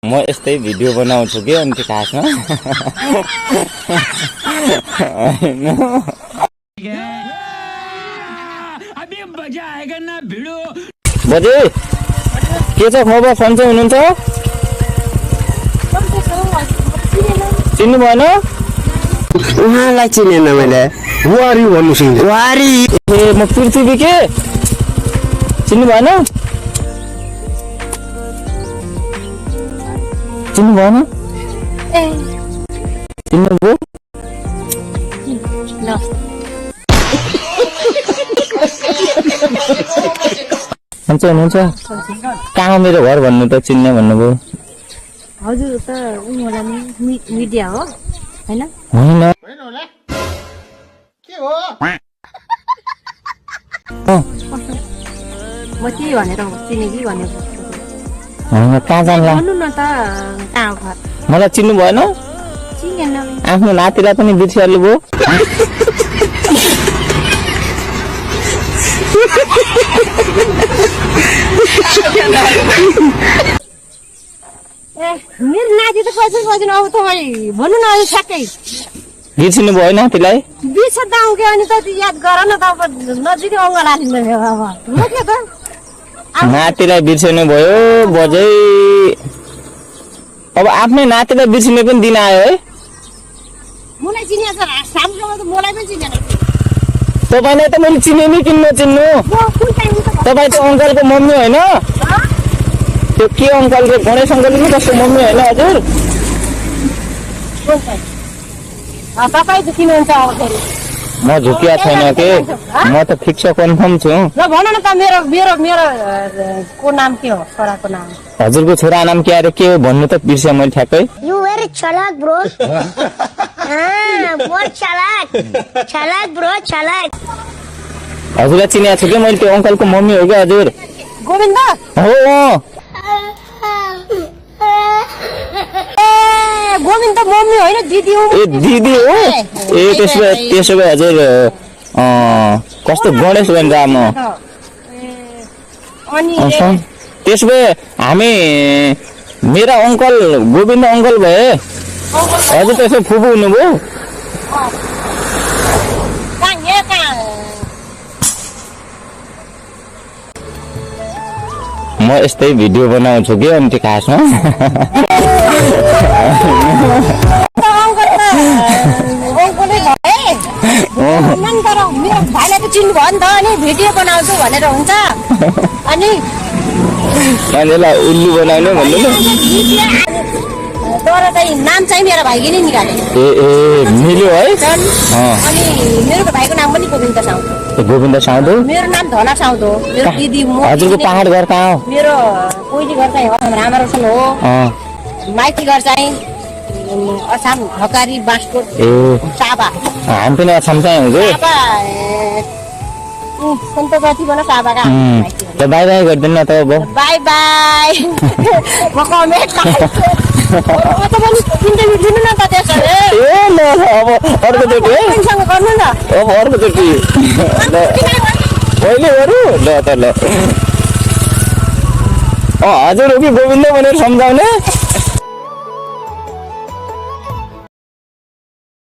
म यस्तै भिडियो बनाउँछु के अनि खासमा बजे के छ खबर सन्चै हुनुहुन्छ चिन्नु भएन उहाँलाई चिनेन मैले वारी भन्नु वारी ए म पृथ्वी के चिन्नु भएन चिन्नु भएन ए चिन्नु भयो ल सन्चै हुनुहुन्छ कहाँ मेरो घर भन्नु त चिन्ने भन्नुभयो हजुर त उनीहरुलाई नि मिडिया हो हैन होइन के हो म के भनेर चिने कि भनेको होइन कहाँ जान्ला भन्नु न त कहाँ घर मलाई चिन्नु भएन चिनेन आफ्नो नातिलाई पनि बिर्सिहाल्नु भयो ए मेरो नाति त पछि पछि अब तपाईँ भन्नु न अहिले ठ्याक्कै बिर्सिनु भयो नातिलाई बिर्सद आउँ के अनि त याद गर न त अब नजिकै अङ्ग लालिँदैन अब हो के त नातिलाई बिर्सिनु भयो बजै अब आफ्नै नातिलाई बिर्सिने पनि दिन आयो है मलाई चिने छ सामसँग त मलाई पनि चिनेन तपाईँलाई त मैले चिने नि किन नचिन्नु कुन टाइम त तपाईँ त अङ्कलको मम्मी होइन त्यो के अङ्कल रे गणेश अङ्कल नि कस्तो मम्मी होइन हजुर तपाईँ त चिन्नुहुन्छ अब फेरि म झुकिया छैन के म त फिक्स कन्फर्म छु ल भन न त मेरो मेरो मेरो को नाम के हो छोराको नाम हजुरको छोरा नाम के अरे के हो भन्नु त बिर्सेँ मैले ठ्याक्कै You very chalak, bro. बहुत चालाक bro, चालाक. हजुरलाई चिनेको छु कि मैले त्यो अङ्कलको मम्मी हो क्या हजुर गोविन्द हो ए गोविन्द मम्मी होइन दिदी हो ए दिदी हो ए त्यसो भए हजुर कस्तो गणेश भन्छ म अनि त्यसो भए हामी मेरा अङ्कल गोविन्द अङ्कल भए हजुर त्यसो फुपू हुनुभयो म यस्तै भिडियो बनाउँछु कि अनि खासमा मेरो भाइलाई त चिन्नु भयो नि त अनि भिडियो बनाउँछु भनेर हुन्छ अनि यसलाई उल्लु बनाउनु भन्नु न तर चाहिँ नाम चाहिँ मेरो भाइले नै निकाले ए मिल्यो है अनि मेरो भाइको नाम पनि गोविन्द साउद गोविन्द साउद मेरो नाम धना साउद हो मेरो दिदी हजुरको पहाड घर कहाँ हो मेरो कोइली घर चाहिँ रामारोसन हो माइती घर चाहिँ अछाम ढकारी बाँसकोट साबा हामी पनि अछाम चाहिँ हुँदै सन्त गति बना साबाका त बाई बाई गर्दैन त अब बाई बाई म कमेन्ट त पनि इन्टरभ्यु दिनु न त त्यसले ए ल अब अर्कोचोटि है सँग गर्नु न अब अर्कोचोटि पहिले गरौँ ल त ल हजुर हो कि गोविन्द भनेर सम्झाउने